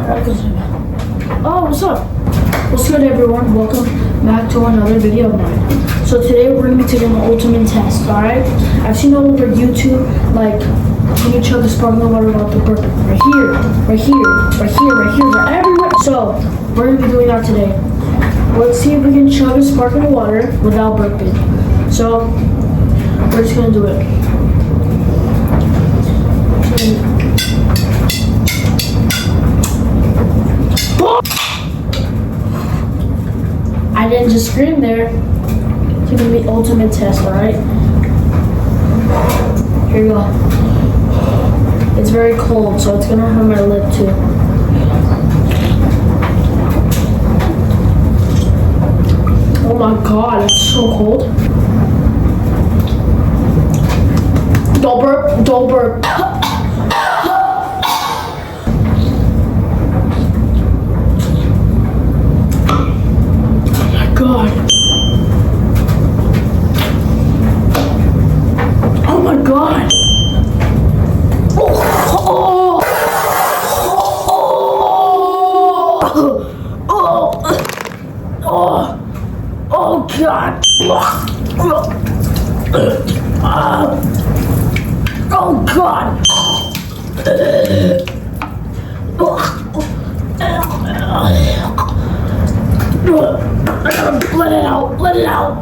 Oh, what's up? What's good, everyone? Welcome back to another video of mine. So today we're going to be taking the ultimate test, alright? I've seen all over YouTube, like, can you chug the sparkling water without the burping? Right here, right here, right here, right here, right everywhere. So, we're going to be doing that today. Let's see if we can chug the sparkling water without burping. So, we're just going to do it. I didn't just scream there. It's gonna be ultimate test, alright? Here you go. It's very cold, so it's gonna hurt my lip too. Oh my god, it's so cold. Don't burp, don't burp. God. Oh my god. Oh, oh god. Oh god. Let it out, let it out.